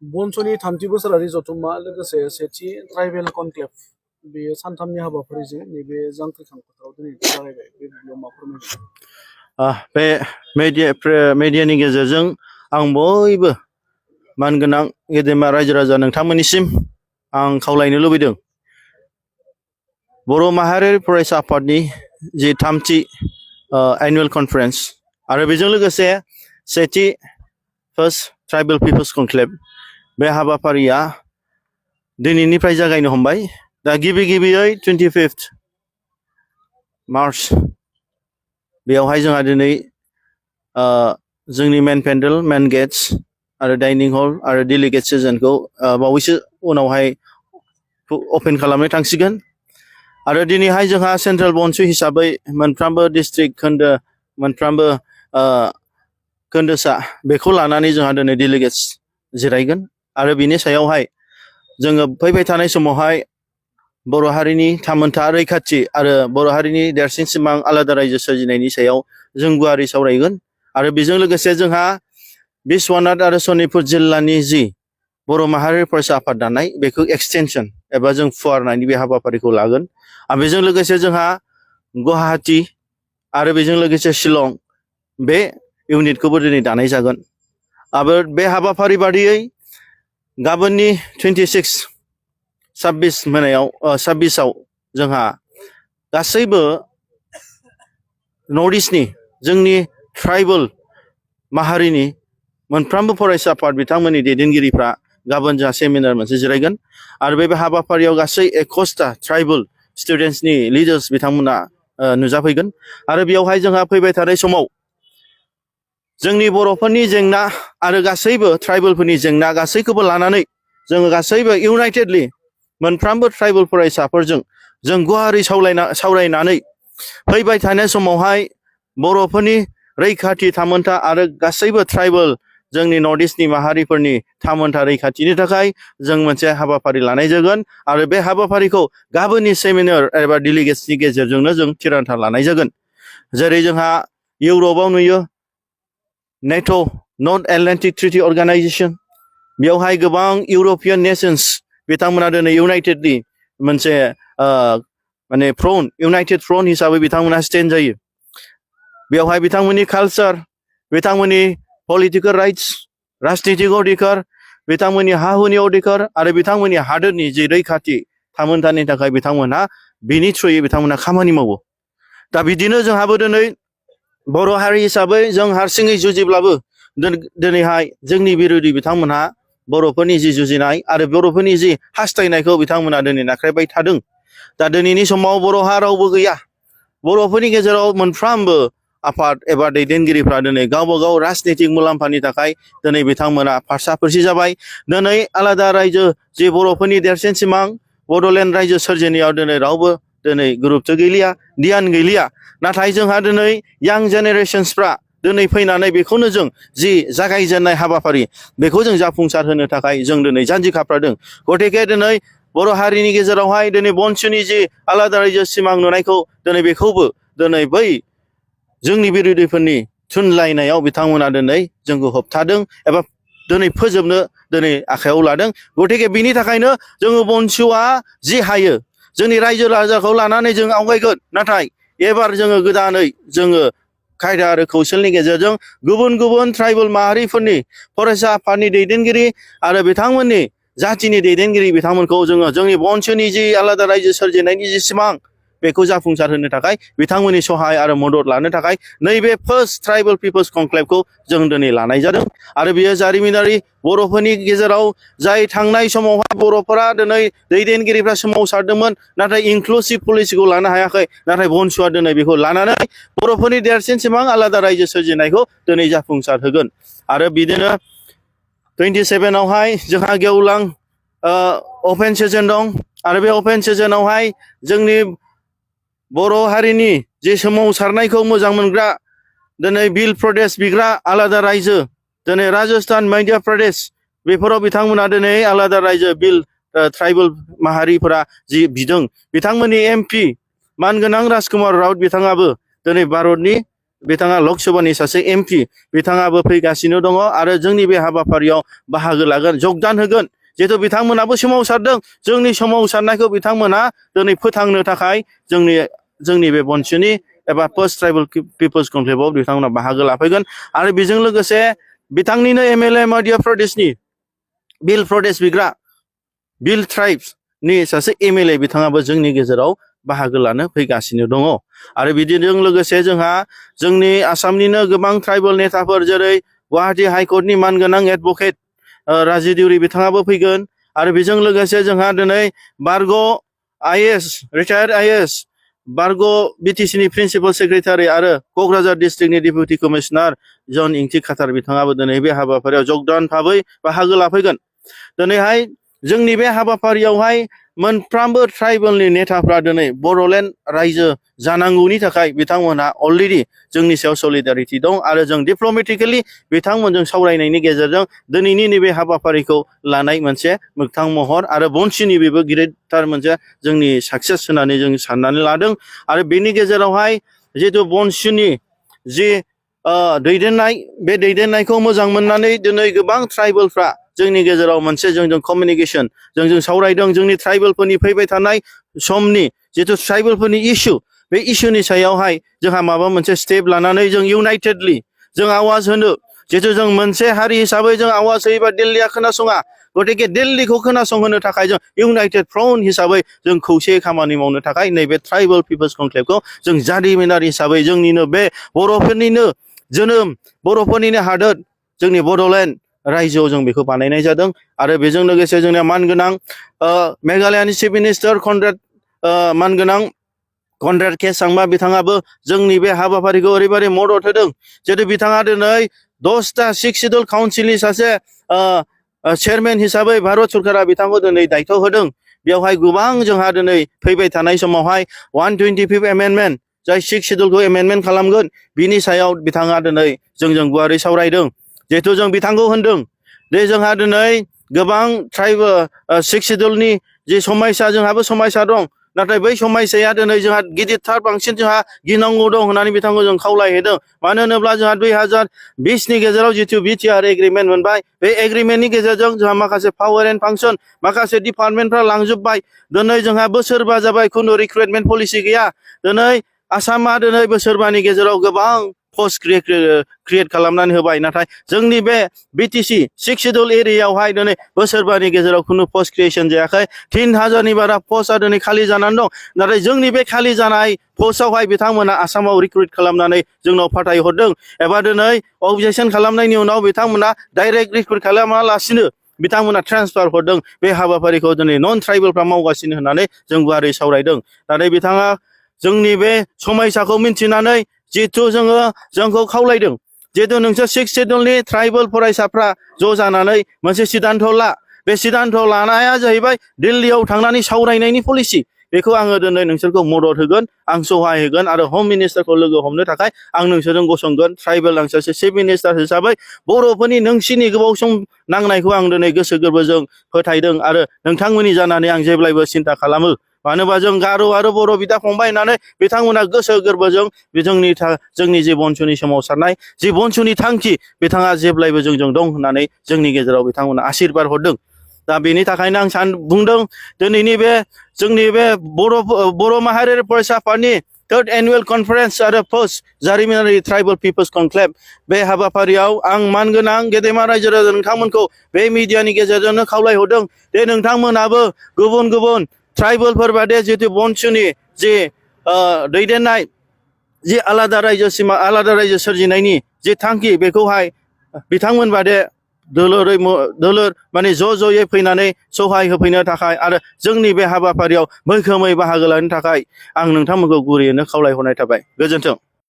बनस'नि 30 बोसोरारि जथुम्मा लोगोसे सेथि ट्राइबेल कनक्लेभ बेयो सानथामनि हाबाफारिजों नैबे जांख्रिखां फोथाराव दिनै जागायबाय बे बुब्लियाव मा फोरमायगोन? बे मेडियानि गेजेरजों आं बयबो मानगोनां गेदेमा रायजो राजा नोंथांमोननिसिम आं खावलायनो लुबैदों बर' माहारियारि फरायसा आफादनि जि 3थि एनुवेल कनफारेन्स आरो बेजों लोगोसे सेथि फार्स्ट ट्राइबेल पिपल्स कनक्लेभ बे हाबाफारिया दिनैनिफ्राय जागायनो हमबाय। दा गिबियै 25 मार्च बेयावहाय जोंहा दिनै जोंनि मेन पेन्डेल मेन गेट्स आरो डाइनिं हल आरो डेलिगेट सेसनखौ बावैसो उनावहाय अपेन खालामनो थांसिगोन आरो दिनैहाय जोंहा सेन्ट्रेल बनसु हिसाबै मोनफ्रोमबो डिस्ट्रिक्ट मोनफ्रोमबो खोन्दोसा बेखौ लानानै जोंहा दिनै डेलिगेट्स जिरायगोन आरो बिनि सायावहाय जोङो फैबाय थानाय समावहाय बर' हारिनि थामोनथा रैखाथि आरो बर' हारिनि देरसिन सिमां आलादा रायजो सोरजिनायनि सायाव जों गुवारै सावरायगोन आरो बेजों लोगोसे जोंहा बिश्वनाथ आरो सनितपुर जिल्लानि जि बर' माहारि फरायसा आफाद दानाय बेखौ एक्सटेनसन एबा जों फुवारनायनि बे हाबाफारिखौ लागोन आरो बेजों लोगोसे जोंहा गुवाहाटि आरो बेजों लोगोसे शिलं बे इउनिटखौबो दिनै दानाय जागोन आरो बे हाबाफारि बादियै गाबोननि 26 मोनायाव 26आव जोंहा गासैबो नर्थ इस्टनि जोंनि ट्राइबेल माहारिनि मोनफ्रोमबो फरायसा आफाद बिथांमोननि दैदेनगिरिफ्रा गाबोन जोंहा सेमिनार मोनसे जिरायगोन आरो बे हाबाफारियाव गासै 21टा ट्राइबेल स्टुडेन्टसनि लिडार्स बिथांमोना नुजाफैगोन आरो बेयावहाय जोंहा फैबाय थानाय समाव जोंनि बर'फोरनि जेंना आरो गासैबो ट्राइबेलफोरनि जेंना गासैखौबो लानानै जोङो गासैबो इउनाइटेडलि मोनफ्रोमबो ट्राइबेल फरायसाफोरजों जों गुवारै सावरायनानै फैबाय थानाय समावहाय बर'फोरनि रैखाथि थामोनथा आरो गासैबो ट्राइबेल जोंनि नर्थ इस्टनि माहारिफोरनि थामोनथा रैखाथिनि थाखाय जों मोनसे हाबाफारि लानाय जागोन आरो बे हाबाफारिखौ गाबोननि सेमिनार एबा डेलिगेट्सनि गेजेरजोंनो जों थिरांथा लानाय जागोन। जेरै जोंहा इउरपआव नुयो नेट' नर्थ एटलान्टिक ट्रिटि अर्गानाइजेसन बेयावहाय गोबां इउरपियान नेशन्स बिथांमोना दिनै इउनाइटेडलि मोनसे माने इउनाइटेड फ्रन्ट हिसाबै बिथांमोना स्टेन्ड जायो। बेवहाय बिथांमोननि कालचार बिथांमोननि पलिटिकेल राइट्स राजनितिक अधिकार बिथांमोननि हा हुनि अधिकार आरो बिथांमोननि हादोरनि जि रैखाथि थामोनथानि थाखाय बिथांमोनहा बिनि थ्रुयै बिथांमोना खामानि मावो। दा बिदिनो जोंहाबो दिनै बर' हारि हिसाबै जों हारसिङै जुजिब्लाबो दिनैहाय जोंनि बिरोधि बिथांमोनहा बर'फोरनि जि जुजिनाय आरो बर'फोरनि जि हास्थायनायखौ बिथांमोना दिनै नाख्रेबाय थादों। दा दिनैनि समाव बर'हा रावबो गैया। बर'फोरनि गेजेराव मोनफ्रोमबो आफाद एबा दैदेनगिरिफ्रा दिनै गावबा गाव राजनितिक मुलाम्फानि थाखाय दिनै बिथांमोना फारसा-फारसि जाबाय। दिनै आलादा रायजो जि बर'फोरनि देरसिन सिमां बड'लेण्ड रायजो सोरजिनायाव दिनै रावबो दिनै गुरुत्व गैलिया ध्यान गैलिया। नाथाय जोंहा दिनै यां जेनेरेशन्सफ्रा दिनै फैनानै बेखौनो जों जि जागायजेननाय हाबाफारि बेखौ जों जाफुंसार होनो थाखाय जों दिनै जानजि खाफ्रादों। गतिके दिनै बर' हारिनि गेजेरावहाय दिनै बनसुनि जि आलादा रायजो सिमां नुनायखौ दिनै बेखौबो दिनै बै जोंनि बिरोधिफोरनि थुनलायनायाव बिथांमोना दिनै जोंखौ होबथादों एबा दिनै फोजोबनो दिनै आखायाव लादों। गतिके बिनि थाखायनो जोङो बनसुआ जि हायो जोंनि रायजो राजाखौ लानानै जों आवगायगोन। नाथाय एबार जोङो गोदानै जोङो खायदा आरो कौशलनि गेजेरजों गुबुन गुबुन ट्राइबेल माहारिफोरनि फरायसा आफादनि दैदेनगिरि आरो बिथांमोननि जाथिनि दैदेनगिरि बिथांमोनखौ जोङो जोंनि बनसुनि जि आलादा रायजो सोरजिनायनि जि सिमां बेखौ जाफुंसार होनो थाखाय बिथांमोननि सहाय आरो मदद लानो थाखाय नैबे फार्स्ट ट्राइबेल पिपल्स कनक्लेभखौ जों दिनै लानाय जादों आरो बेयो जारिमिनारि बर'फोरनि गेजेराव जाय थांनाय समावहाय बर'फोरा दिनै दैदेनगिरिफ्रा सोमावसारदोंमोन नाथाय इनक्लुसिभ पलिसिखौ लानो हायाखै। नाथाय बनसुआ दिनै बेखौ लानानै बर'फोरनि देरसिन सिमां आलादा रायजो सोरजिनायखौ दिनै जाफुंसार होगोन आरो बिदिनो 27आवहाय जोंहा गेवलां अपेन सेसन दं आरो बे अपेन सेसनावहाय जोंनि बर' हारिनि जे सोमावसारनायखौ मोजां मोनग्रा दिनै बिल प्रदेश बिग्रा आलादा रायजो दिनै राजस्थान मध्य प्रदेश बेफोराव बिथांमोना दिनै आलादा रायजो बिल ट्राइबेल माहारिफोरा जि बिदों बिथांमोननि MP मानगोनां राजकुमार राउत बिथाङाबो दिनै भारतनि बिथाङा लक सभानि सासे एमपि बिथाङाबो फैगासिनो दङ आरो जोंनि बे हाबाफारियाव बाहागो लागोन जगदान होगोन जिहेतु बिथांमोनाबो सोमावसारदों जोंनि सोमावसारनायखौ बिथांमोना दिनै फोथांनो थाखाय जोंनि बे बनसुनि एबा पोस्ट ट्राइबेल पिपल्स कनक्लेभआव बिथांमोना बाहागो लाफैगोन आरो बेजों लोगोसे बिथांनिनो एमएलए मध्य प्रदेशनि बिल प्रदेश बिग्रा बिल ट्राइब्सनि सासे एमएलए बिथाङाबो जोंनि गेजेराव बाहागो लानो फैगासिनो दङ आरो बिदिजों लोगोसे जोंहा जोंनि आसामनिनो गोबां ट्राइबेल नेताफोर जेरै गुवाहाटी हाइकर्टनि मानगोनां एडभकेट राजु दिउरि बिथाङाबो फैगोन आरो बेजों लोगोसे जोंहा दिनै बारग' आइएएस रिटायार्ड आइएएस बारग' बिटिसिनि प्रिन्सिपाल सेक्रेटारि आरो क'क्राझार डिस्ट्रिक्टनि डेपुटि कमिशनार जन इंथि खाथार बिथाङाबो दिनै बे हाबाफारियाव जगदान भाबै बाहागो लाफैगोन दिनैहाय जोंनि बे हाबाफारियावहाय मोनफ्रोमबो ट्राइबेलनि नेताफ्रा दिनै बड'लेण्ड रायजो जानांगौनि थाखाय बिथांमोनहा अलरेडि जोंनि सायाव सलिडारिटि दं आरो जों डिप्ल'मेटिकेलि बिथांमोनजों सावरायनायनि गेजेरजों दिनैनि नैबे हाबाफारिखौ लानाय मोनसे मोगथां महर आरो बनसुनि बेबो गिदिरथार मोनसे जोंनि साक्सेस होननानै जों साननानै लादों आरो बेनि गेजेरावहाय जिहेतु बनसुनि जि दैदेननाय बे दैदेननायखौ मोजां मोननानै दिनै गोबां ट्राइबेलफ्रा जोंनि गेजेराव मोनसे जोंजों कमिउनिकेसन जों सावरायदों जोंनि ट्राइबेलफोरनि फैबाय थानाय समनि जिथु ट्राइबेलफोरनि इस्यु बे इस्युनि सायावहाय जोंहा माबा मोनसे स्टेप लानानै जों इउनाइटेडलि जों आवाज होनो जिहेतु जों मोनसे हारि हिसाबै जों आवाज होयोबा दिल्लीया खोनासङा गतिके दिल्लीखौ खोनासंहोनो थाखाय जों इउनाइटेड फ्रन्ट हिसाबै जों खौसेयै खामानि मावनो थाखाय नैबे ट्राइबेल पिपल्स कनक्लेभखौ जों जारिमिनारि हिसाबै जोंनिनो बे बर'फोरनिनो जोनोम बर'फोरनिनो हादोर जोंनि बड'लेण्ड रायजोआव जों बेखौ बानायनाय जादों आरो बेजों लोगोसे जोंनिया मानगोनां मेघालयानि चिफ मिनिस्टार मानगोनां कनरेड के सांमा बिथाङाबो जोंनि बे हाबाफारिखौ ओरैबायदि मदद होदों जेरै बिथाङा दिनै 10टा 6 सिडुल काउन्सिलनि सासे चेयारमेन हिसाबै भारत सरकारा बिथांखौ दिनै दायथ' होदों बेवहाय गोबां जोंहा दिनै फैबाय थानाय समावहाय 125 एमेन्डमेन्ट जाय 6 सिडुलखौ एमेन्डमेन्ट खालामगोन बिनि सायाव बिथाङा दिनै जोंजों गुवारै सावरायदों जिहेतु जों बिथांखौ होनदों जे जोंहा दिनै गोबां ट्राइबेल 6 सिडुलनि जि समस्या जोंहाबो समस्या दं नाथाय बै समस्याया दिनै जोंहा गिदिरथार बांसिन जोंहा गिनांगौ दं होननानै बिथांखौ जों खावलायहैदों मानो होनोब्ला जोंहा 2020नि गेजेराव जितु बिटिआर एग्रिमेन्ट मोनबाय बे एग्रिमेन्टनि गेजेरजों जोंहा माखासे पावार एन्ड फांसन माखासे डिपार्टमेन्टफ्रा लांजोब्बाय दिनै जोंहा बोसोरबा जाबाय खुनु रिक्रुटमेन्ट पलिसि गैया दिनै आसामा दिनै बोसोरबानि गेजेराव गोबां पस्ट क्रिएट खालामनानै होबाय नाथाय जोंनि बे बिटिसि 6 सिडुल एरियायावहाय दिनै बोसोरबानि गेजेराव खुनु पस्ट क्रिएसन जायाखै 3000नि बारा पस्टआ दिनै खालि जानानै दं नाथाय जोंनि बे खालि जानाय पस्टआवहाय बिथांमोना आसामाव रिक्रुट खालामनानै जोंनाव फाथायहरदों एबा दिनै अबजेक्सन खालामनायनि उनाव बिथांमोना डाइरेक्ट रिक्रुट खालामालासिनो बिथांमोना ट्रान्सफार हरदों बे हाबाफारिखौ दिनै नन ट्राइबेलफ्रा मावगासिनो होननानै जों गुवारै सावरायदों नाथाय बिथाङा जोंनि बे समस्याखौ मिन्थिनानै जिहेथु जोंखौ खावलायदों जिहेतु नोंसोर 6 सिडुलनि ट्राइबेल फरायसाफ्रा ज' जानानै मोनसे सिद्धान्त ला बे सिद्धान्त लानाया जाहैबाय दिल्लीयाव थांनानै सावरायनायनि पलिसि बेखौ आङो दिनै नोंसोरखौ मदद होगोन आं सहाय होगोन आरो हम मिनिस्टारखौ लोगो हमनो थाखाय आं नोंसोरजों गसंगोन ट्राइबेल आं सासे चिफ मिनिस्टार हिसाबै बर'फोरनि नोंसिनि गोबाव सम नांनायखौ आं दिनै गोसो गोरबोजों फोथायदों आरो नोंथांमोननि जानानै आं जेब्लायबो सिन्ता खालामो मानो होनबा जों गार' आरो बर' बिदा फंबाय होननानै बिथांमोना गोसो गोरबोजों जोंनि जि बनसुनि सोमावसारनाय जि बनसुनि थांखि बिथाङा जेब्लायबो जोंजों दं होननानै जोंनि गेजेराव बिथांमोना आशीर्बाद हरदों दा बेनि थाखायनो आं बुंदों दिनैनि बे जोंनि बे बर' माहारियारि फरायसा आफादनि 3rd एनुवेल कनफारेन्स आरो पोस्ट जारिमिनारि ट्राइबेल पिपल्स कनक्लेभ बे हाबाफारियाव आं मानगोनां गेदेमा रायजो राजा नोंथांमोनखौ बे मिडियानि गेजेरजोंनो खावलायहरदों जे नोंथांमोनाबो गुबुन गुबुन ट्राइबेलफोर बादि जितु बनसुनि जि दैदेननाय जि आलादा रायजो सोरजिनायनि जि थांखि बेखौहाय बिथांमोन बादि दोलोर माने ज'यै फैनानै सहाय होफैनो थाखाय आरो जोंनि बे हाबाफारियाव मैखोमै बाहागो लानो थाखाय आं नोंथांमोनखौ गुरैयैनो खावलायहरनाय थाबाय गोजोन्थों।